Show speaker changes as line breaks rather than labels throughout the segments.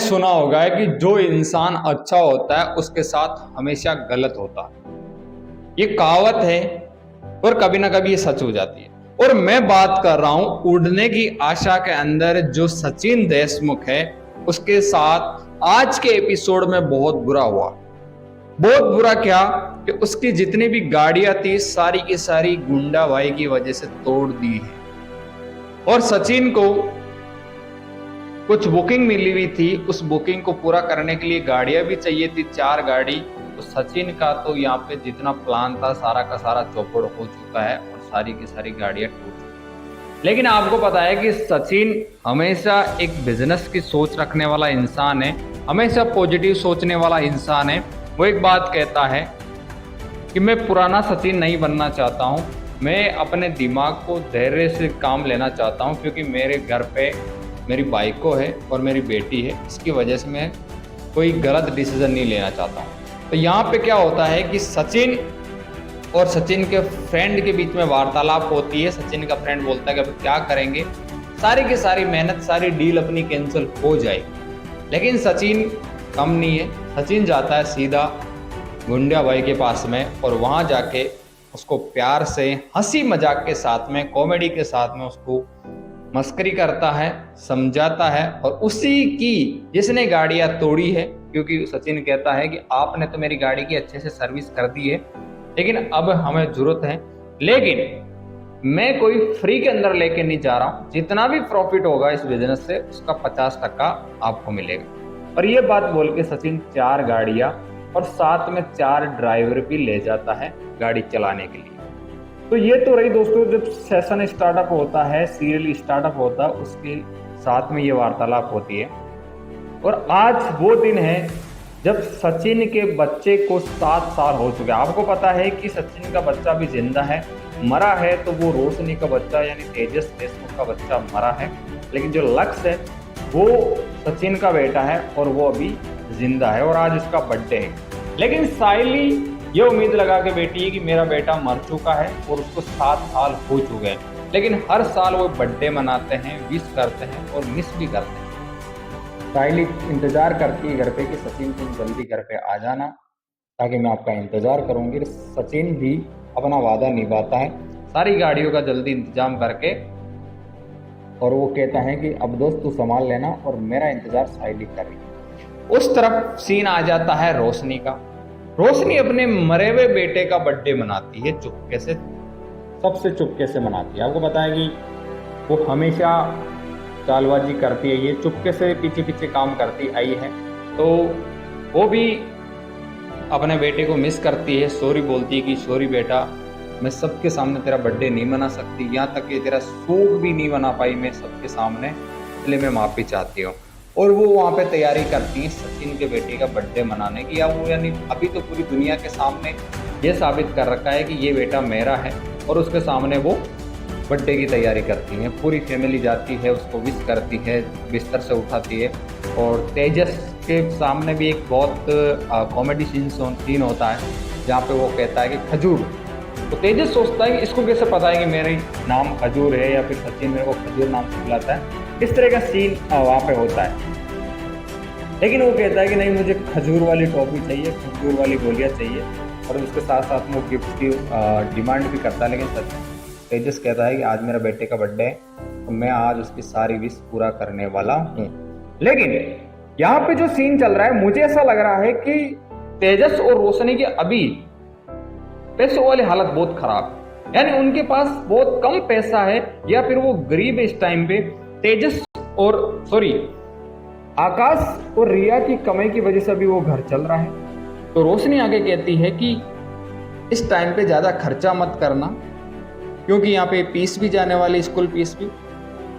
सुना होगा कि जो इंसान अच्छा होता है उसके साथ हमेशा गलत होता है। ये कहावत है और कभी ना कभी ये सच हो जाती है। और मैं बात कर रहा हूं उड़ने की आशा के अंदर जो सचिन देशमुख है उसके साथ आज के एपिसोड में बहुत बुरा हुआ। बहुत बुरा क्या कि उसकी जितनी भी गाड़ियां थी सारी की सारी गुंडा भाई की वजह से तोड़ दी है। और सचिन को कुछ बुकिंग मिली हुई थी, उस बुकिंग को पूरा करने के लिए गाड़ियां भी चाहिए थी, 4 गाड़ी। तो सचिन का तो यहाँ पे जितना प्लान था सारा का सारा चौपड़ हो चुका है और सारी की सारी गाड़ियां टूट चुकी हैं। लेकिन आपको पता है कि सचिन हमेशा एक बिजनेस की सोच रखने वाला इंसान है, हमेशा पॉजिटिव सोचने वाला इंसान है। वो एक बात कहता है कि मैं पुराना सचिन नहीं बनना चाहता हूँ, मैं अपने दिमाग को धैर्य से काम लेना चाहता हूँ, क्योंकि मेरे घर पे मेरी बाइको है और मेरी बेटी है, इसकी वजह से मैं कोई गलत डिसीजन नहीं लेना चाहता हूँ। तो यहाँ पे क्या होता है कि सचिन और सचिन के फ्रेंड के बीच में वार्तालाप होती है। सचिन का फ्रेंड बोलता है कि अब क्या करेंगे, सारी की सारी मेहनत, सारी डील अपनी कैंसिल हो जाएगी। लेकिन सचिन कम नहीं है, सचिन जाता है सीधा गुंडा भाई के पास में और वहाँ जाके उसको प्यार से हंसी मजाक के साथ में, कॉमेडी के साथ में उसको मस्करी करता है, समझाता है। और उसी की जिसने गाड़ियां तोड़ी है, क्योंकि सचिन कहता है कि आपने तो मेरी गाड़ी की अच्छे से सर्विस कर दी है, लेकिन अब हमें जरूरत है, लेकिन मैं कोई फ्री के अंदर लेके नहीं जा रहा हूं, जितना भी प्रॉफिट होगा इस बिजनेस से उसका 50% आपको मिलेगा। और ये बात बोल के सचिन 4 गाड़ियां और साथ में 4 ड्राइवर भी ले जाता है गाड़ी चलाने के लिए। तो ये तो रही दोस्तों, जब सेशन स्टार्टअप होता है, सीरियल स्टार्टअप होता है, उसके साथ में ये वार्तालाप होती है। और आज वो दिन है जब सचिन के बच्चे को 7 साल हो चुके हैं। आपको पता है कि सचिन का बच्चा भी जिंदा है, मरा है तो वो रोशनी का बच्चा यानी तेजस देशमुख का बच्चा मरा है, लेकिन जो लक्ष्य है वो सचिन का बेटा है और वो अभी जिंदा है और आज उसका बर्थडे है। लेकिन साइली ये उम्मीद लगा के बैठी है कि मेरा बेटा मर चुका है और उसको 7 साल हो चुके हैं, लेकिन हर साल वो बर्थडे मनाते हैं, विश करते हैं और मिस भी करते हैं। साइली इंतजार करती है घर पे कि सचिन तुम जल्दी घर पे आ जाना ताकि मैं आपका इंतजार करूंगी। सचिन भी अपना वादा निभाता है, सारी गाड़ियों का जल्दी इंतजाम करके, और वो कहता है कि अब दोस्त तू संभाल लेना और मेरा इंतजार साइली कर रही है। उस तरफ सीन आ जाता है रोशनी का। रोशनी अपने मरे हुए बेटे का बर्थडे मनाती है चुपके से, सबसे चुपके से मनाती है। आपको पता है कि वो हमेशा चालबाजी करती है, ये चुपके से पीछे पीछे काम करती आई है। तो वो भी अपने बेटे को मिस करती है, सॉरी बोलती है कि सॉरी बेटा, मैं सबके सामने तेरा बर्थडे नहीं मना सकती, यहाँ तक कि तेरा शोक भी नहीं मना पाई मैं सबके सामने, इसलिए मैं माफ़ी चाहती हूँ। और वो वहाँ पे तैयारी करती है सचिन के बेटे का बर्थडे मनाने की। या वो यानी अभी तो पूरी दुनिया के सामने ये साबित कर रखा है कि ये बेटा मेरा है, और उसके सामने वो बर्थडे की तैयारी करती है। पूरी फैमिली जाती है, उसको विश करती है, बिस्तर से उठाती है। और तेजस के सामने भी एक बहुत कॉमेडी सीन होता है जहाँ पे वो कहता है कि खजूर। तो तेजस सोचता है कि इसको कैसे पता है कि मेरे नाम खजूर है या फिर सचिन मेरे को खजूर नाम से बुलाता है। इस तरह का सीन वहाँ पे होता है। लेकिन वो कहता है कि नहीं, मुझे खजूर वाली टॉफी चाहिए, खजूर वाली गोलियाँ चाहिए, और उसके साथ साथ में वो गिफ्ट की डिमांड भी करता है। लेकिन तेजस कहता है कि आज मेरा बेटे का बर्थडे है तो मैं आज उसकी सारी विश पूरा करने वाला हूँ। लेकिन यहाँ पे जो सीन चल रहा है, मुझे ऐसा लग रहा है कि तेजस और रोशनी की अभी पैसों वाली हालत बहुत खराब, यानी उनके पास बहुत कम पैसा है या फिर वो गरीब है इस टाइम पे। तेजस और आकाश और रिया की कमाई की वजह से अभी वो घर चल रहा है। तो रोशनी आगे कहती है कि इस टाइम पे ज़्यादा खर्चा मत करना, क्योंकि यहाँ पे फीस भी जाने वाली, स्कूल फीस भी।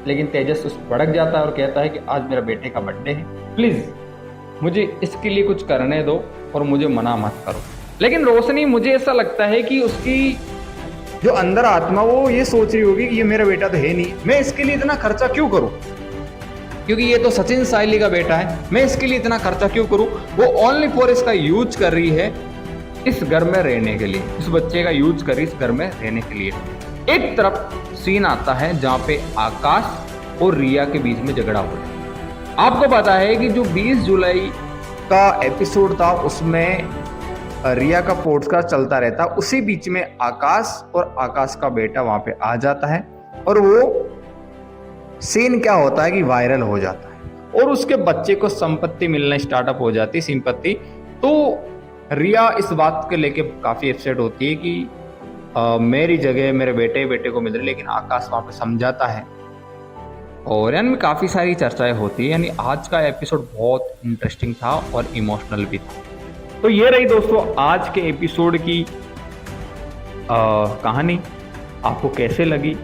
लेकिन तेजस उस भड़क जाता है और कहता है कि आज मेरा बेटे का बर्थडे है, प्लीज़ मुझे इसके लिए कुछ करने दो और मुझे मना मत करो। लेकिन रोशनी, मुझे ऐसा लगता है कि उसकी जो अंदर आत्मा वो ये सोच रही होगी कि ये मेरा बेटा तो है नहीं, मैं इसके लिए इतना खर्चा क्यों करूं, क्योंकि ये तो सचिन साइली का बेटा है, मैं इसके लिए इतना खर्चा क्यों करूं। वो ओनली फॉर इसका यूज कर रही है इस घर में रहने के लिए, इस बच्चे का यूज कर रही है इस घर में रहने के लिए। एक तरफ सीन आता है जहाँ पे आकाश और रिया के बीच में झगड़ा हो रहा है। आपको पता है कि जो 20 जुलाई का एपिसोड था उसमें रिया का पॉडकास्ट चलता रहता, उसी बीच में आकाश और आकाश का बेटा वहां पे आ जाता है और वो सीन क्या होता है कि वायरल हो जाता है और उसके बच्चे को संपत्ति मिलना स्टार्टअप हो जाती है, संपत्ति। तो रिया इस बात को लेके काफी अपसेट होती है कि मेरी जगह मेरे बेटे को मिल रही, लेकिन आकाश वहां पे समझाता है और यानी काफ़ी सारी चर्चाएं होती है। यानी आज का एपिसोड बहुत इंटरेस्टिंग था और इमोशनल भी था। तो ये रही दोस्तों आज के एपिसोड की कहानी, आपको कैसे लगी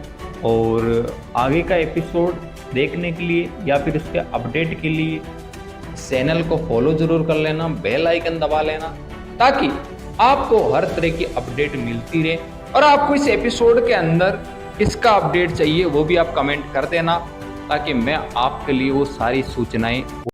और आगे का एपिसोड देखने के लिए या फिर उसके अपडेट के लिए चैनल को फॉलो जरूर कर लेना, बेल आइकन दबा लेना, ताकि आपको हर तरह की अपडेट मिलती रहे। और आपको इस एपिसोड के अंदर किसका अपडेट चाहिए वो भी आप कमेंट कर देना, ताकि मैं आपके लिए वो सारी सूचनाएं